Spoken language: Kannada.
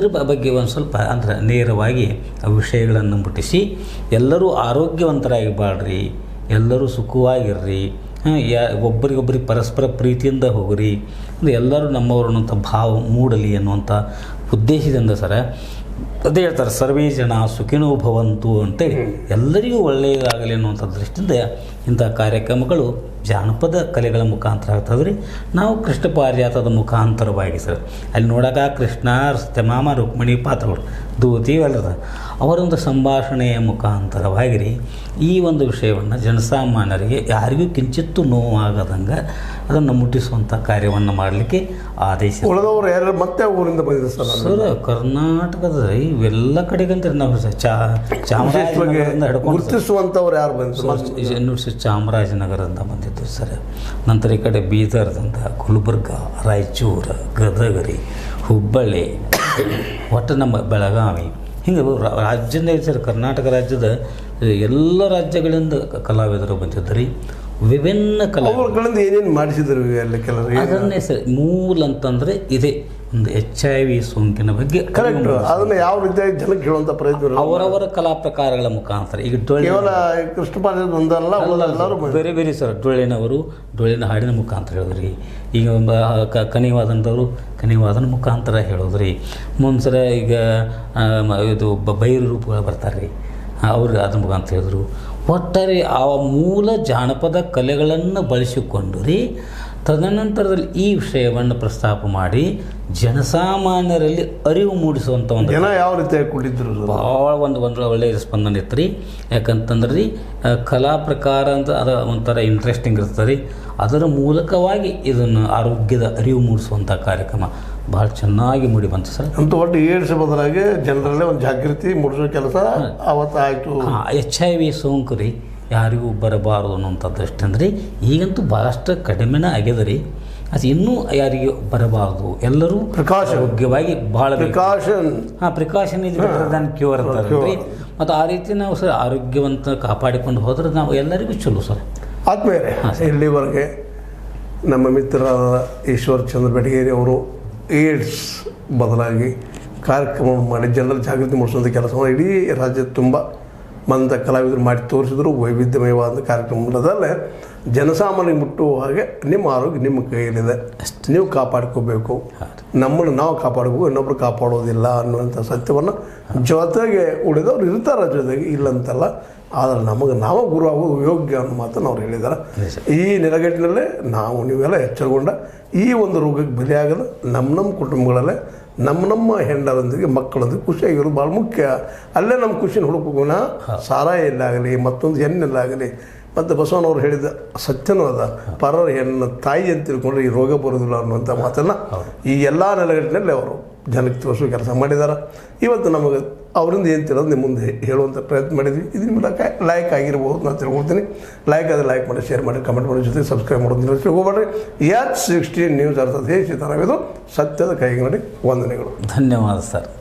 ಇದ್ರ ಬಗ್ಗೆ ಒಂದು ಸ್ವಲ್ಪ ಅಂದ್ರೆ ನೇರವಾಗಿ ಆ ವಿಷಯಗಳನ್ನು ಮುಟ್ಟಿಸಿ ಎಲ್ಲರೂ ಆರೋಗ್ಯವಂತರಾಗಿ ಬಾಳ್ರಿ, ಎಲ್ಲರೂ ಸುಖವಾಗಿರ್ರಿ, ಒಬ್ಬರಿಗೊಬ್ಬರಿಗೆ ಪರಸ್ಪರ ಪ್ರೀತಿಯಿಂದ ಹೋಗ್ರಿ, ಎಲ್ಲರೂ ನಮ್ಮವರು ಅನ್ನುವಂಥ ಭಾವ ಮೂಡಲಿ ಅನ್ನುವಂಥ ಉದ್ದೇಶದಿಂದ ಸರ ಅದೇ ಹೇಳ್ತಾರೆ, ಸರ್ವೇ ಜನ ಸುಖಿನೋ ಭವಂತು ಅಂತೇಳಿ ಎಲ್ಲರಿಗೂ ಒಳ್ಳೆಯದಾಗಲಿ ಅನ್ನುವಂಥ ದೃಷ್ಟಿಯಿಂದ ಇಂಥ ಕಾರ್ಯಕ್ರಮಗಳು ಜಾನಪದ ಕಲೆಗಳ ಮುಖಾಂತರ ಆಗ್ತದೆ ರೀ. ನಾವು ಕೃಷ್ಣ ಪಾರಿಜಾತದ ಮುಖಾಂತರವಾಗಿ ಸರ್ ಅಲ್ಲಿ ನೋಡೋಕೆ ಕೃಷ್ಣ ಸತ್ಯಮಾಮ ರುಕ್ಮಿಣಿ ಪಾತ್ರಗಳು ದೂತೀವಲ್ಲದ ಅವರೊಂದು ಸಂಭಾಷಣೆಯ ಮುಖಾಂತರವಾಗಿ ರೀ ಈ ಒಂದು ವಿಷಯವನ್ನು ಜನಸಾಮಾನ್ಯರಿಗೆ ಯಾರಿಗೂ ಕಿಂಚಿತ್ತೂ ನೋವಾಗದಂಗೆ ಅದನ್ನು ಮುಟ್ಟಿಸುವಂಥ ಕಾರ್ಯವನ್ನು ಮಾಡಲಿಕ್ಕೆ ಆದೇಶ. ಉಳಿದವರು ಯಾರು ಮತ್ತೆ ಊರಿಂದ ಬಂದಿದೆ ಸರ್ ಕರ್ನಾಟಕದ ಇವೆಲ್ಲ ಕಡೆಗಂತ ನಾವು ಚಾಮರಾಜನಗರದಿಂದ ಹಿಡ್ಕೊಂಡು ಗುರುತಿಸುವಂಥವ್ರು ಯಾರು ಬಂದಿದ್ರು? ಯೂನಿವರ್ಸಿಟಿ ಚಾಮರಾಜನಗರದಿಂದ ಬಂದಿದ್ದು ಸರ್. ನಂತರ ಈ ಕಡೆ ಬೀದರ್ದಿಂದ ಗುಲ್ಬರ್ಗ, ರಾಯಚೂರು, ಗದಗರಿ, ಹುಬ್ಬಳ್ಳಿ, ಒಟ್ಟು ನಮ್ಮ ಬೆಳಗಾವಿ, ಹಿಂಗೆ ರಾಜ್ಯದ ಸರ್ ಕರ್ನಾಟಕ ರಾಜ್ಯದ ಎಲ್ಲ ರಾಜ್ಯಗಳಿಂದ ಕಲಾವಿದರು ಬಂದಿದ್ದರು. ವಿಭಿನ್ನ ಕಲಾವಿದಗಳಿಂದ ಏನೇನು ಮಾಡಿಸಿದ್ರು ಅಲ್ಲಿ ಕೆಲವರು? ಅದನ್ನೇ ಸರ್ ಮೂಲ ಅಂತಂದರೆ ಇದೆ ಒಂದು HIV ಸೋಂಕಿನ ಬಗ್ಗೆ ಕರೆಕ್ಟ್. ಅದನ್ನು ಯಾವ ರೀತಿಯಾಗಿ ಜನಕ್ಕೆ ಹೇಳುವಂಥ ಪ್ರಯತ್ನ ಅವರವರ ಕಲಾ ಪ್ರಕಾರಗಳ ಮುಖಾಂತರ. ಈಗ ಕೇವಲ ಕೃಷ್ಣ ಪಾರಿಜಾತ ಒಂದಲ್ಲ, ಎಲ್ಲರೂ ಬೇರೆ ಬೇರೆ ಸರ್. ಡೊಳ್ಳಿನವರು ಡೊಳ್ಳಿನ ಹಾಡಿನ ಮುಖಾಂತರ ಹೇಳಿದ್ರಿ. ಈಗ ಕನಿವಾದನದವರು ಕನಿವಾದನ ಮುಖಾಂತರ ಹೇಳಿದ್ರಿ. ಮುಂದ್ಸರ ಈಗ ಇದು ಬೈರು ರೂಪಗಳು ಬರ್ತಾರೆ ರೀ, ಅವರು ಅದ್ರ ಮುಖಾಂತರ ಹೇಳಿದ್ರು. ಒಟ್ಟಾರೆ ಆ ಮೂಲ ಜಾನಪದ ಕಲೆಗಳನ್ನು ಬಳಸಿಕೊಂಡು ರೀ ತದನಂತರದಲ್ಲಿ ಈ ವಿಷಯವನ್ನು ಪ್ರಸ್ತಾಪ ಮಾಡಿ ಜನಸಾಮಾನ್ಯರಲ್ಲಿ ಅರಿವು ಮೂಡಿಸುವಂಥ ಒಂದು ಜನ ಯಾವ ರೀತಿಯಾಗಿ ಕೊಟ್ಟಿದ್ರು ಭಾಳ ಒಂದು ಒಳ್ಳೆಯ ಸ್ಪಂದನೆ ಇತ್ತು ರೀ. ಯಾಕಂತಂದ್ರೆ ರೀ ಕಲಾ ಪ್ರಕಾರ ಅಂತ ಅದು ಒಂಥರ ಇಂಟ್ರೆಸ್ಟಿಂಗ್ ಇರ್ತದೆ ರೀ. ಅದರ ಮೂಲಕವಾಗಿ ಇದನ್ನು ಆರೋಗ್ಯದ ಅರಿವು ಮೂಡಿಸುವಂಥ ಕಾರ್ಯಕ್ರಮ ಭಾಳ ಚೆನ್ನಾಗಿ ಮೂಡಿ ಬಂತು ಸರ್. ಅಂತೂ ಒಟ್ಟು ಏಡ್ಸ್ ಬದಲಾಗಿ ಜನರಲ್ಲೇ ಒಂದು ಜಾಗೃತಿ ಮೂಡಿಸೋ ಕೆಲಸ ಅವತ್ತು ಆಯಿತು. HIV ಸೋಂಕು ರೀ ಯಾರಿಗೂ ಬರಬಾರದು ಅನ್ನೋಂಥ ದೃಷ್ಟಿಯಿಂದ ರೀ ಈಗಂತೂ ಭಾಳಷ್ಟು ಕಡಿಮೆನೇ ಆಗ್ಯದ ರೀ. ಅದು ಇನ್ನೂ ಯಾರಿಗೂ ಬರಬಾರ್ದು, ಎಲ್ಲರೂ ಆರೋಗ್ಯವಾಗಿ ಭಾಳ precaution is better than cure ಅಂತಾರೆ ರೀ. ಮತ್ತು ಆ ರೀತಿ ನಾವು ಸರ್ ಆರೋಗ್ಯವಂತ ಕಾಪಾಡಿಕೊಂಡು ಹೋದ್ರೆ ನಾವು ಎಲ್ಲರಿಗೂ ಚಲೋ ಸರ್. ಆದ್ಮೇಲೆ ಇಲ್ಲಿವರೆಗೆ ನಮ್ಮ ಮಿತ್ರರಾದ ಈಶ್ವರ್ ಚಂದ್ರ ಬೆಟಗೇರಿ ಅವರು ಏಡ್ಸ್ ಬದಲಾಗಿ ಕಾರ್ಯಕ್ರಮ ಮಾಡಿ ಜನರ ಜಾಗೃತಿ ಮೂಡಿಸುವಂಥ ಕೆಲಸವನ್ನು ಇಡೀ ರಾಜ್ಯದ ತುಂಬ ಮಂದ ಕಲಾವಿದರು ಮಾಡಿ ತೋರಿಸಿದ್ರು. ವೈವಿಧ್ಯಮಯವಾದ ಕಾರ್ಯಕ್ರಮದಲ್ಲೇ ಜನಸಾಮಾನ್ಯರಿಗೆ ಮುಟ್ಟುವ ಹಾಗೆ ನಿಮ್ಮ ಆರೋಗ್ಯ ನಿಮ್ಮ ಕೈಯಲ್ಲಿದೆ, ನೀವು ಕಾಪಾಡ್ಕೋಬೇಕು, ನಮ್ಮನ್ನು ನಾವು ಕಾಪಾಡಬೇಕು, ಇನ್ನೊಬ್ರು ಕಾಪಾಡೋದಿಲ್ಲ ಅನ್ನುವಂಥ ಸತ್ಯವನ್ನು ಜೊತೆಗೆ ಉಳಿದವ್ರು ಇರ್ತಾರೆ ಜೊತೆಗೆ, ಇಲ್ಲಂತಲ್ಲ. ಆದರೆ ನಮಗೆ ನಾವು ಗುರು ಆಗೋದು ಯೋಗ್ಯ ಅನ್ನೋ ಮಾತನ್ನು ಅವ್ರು ಹೇಳಿದ್ದಾರೆ. ಈ ನೆಲೆಗಟ್ಟಿನಲ್ಲೇ ನಾವು ನೀವೆಲ್ಲ ಎಚ್ಚರಗೊಂಡ ಈ ಒಂದು ರೋಗಕ್ಕೆ ಬಲಿಯಾಗಲು ನಮ್ಮ ಕುಟುಂಬಗಳಲ್ಲೇ ನಮ್ಮ ಹೆಂಡರೊಂದಿಗೆ ಮಕ್ಕಳೊಂದಿಗೆ ಖುಷಿಯಾಗಿರೋದು ಭಾಳ ಮುಖ್ಯ. ಅಲ್ಲೇ ನಮ್ಮ ಖುಷಿನ ಹುಡುಕೋಣ. ಸಾರಾಯಲ್ಲಾಗಲಿ ಮತ್ತೊಂದು ಹೆಣ್ಣಲ್ಲಾಗಲಿ, ಮತ್ತು ಬಸವನವ್ರು ಹೇಳಿದ ಸತ್ಯನೂ ಅದ, ಪರರ ಹೆಣ್ಣು ತಾಯಿ ಅಂತ ತಿಳ್ಕೊಂಡ್ರೆ ಈ ರೋಗ ಬರೋದಿಲ್ಲ ಅನ್ನುವಂಥ ಮಾತನ್ನು ಈ ಎಲ್ಲ ನೆಲೆಗಟ್ಟಿನಲ್ಲಿ ಅವರು ಜನಕ್ಕೆ ತೋರಿಸೋ ಕೆಲಸ ಮಾಡಿದ್ದಾರೆ. ಇವತ್ತು ನಮಗೆ ಅವರಿಂದ ಏನು ತಿಳೋದು ನಿಮ್ಮ ಮುಂದೆ ಹೇಳುವಂಥ ಪ್ರಯತ್ನ ಮಾಡಿದ್ವಿ. ಇದರ ಮೂಲಕ ಲೈಕ್ ಆಗಿರ್ಬೋದು ನಾನು ತಿಳ್ಕೊಳ್ತೀನಿ. ಲೈಕ್ ಆದರೆ ಲೈಕ್ ಮಾಡಿ, ಶೇರ್ ಮಾಡಿ, ಕಮೆಂಟ್ ಮಾಡಿ, ಜೊತೆ ಸಬ್ಸ್ಕ್ರೈಬ್ ಮಾಡೋದು ಹೋಗ್ಬೇಡ್ರಿ. H16 ನ್ಯೂಸ್ ಅರ್ಥಾತ್ ಸೀತಾರಾಮ್ ಇದು ಸತ್ಯದ ಕೈಗನ್ನಡಿ. ವಂದನೆಗಳು. ಧನ್ಯವಾದ ಸರ್.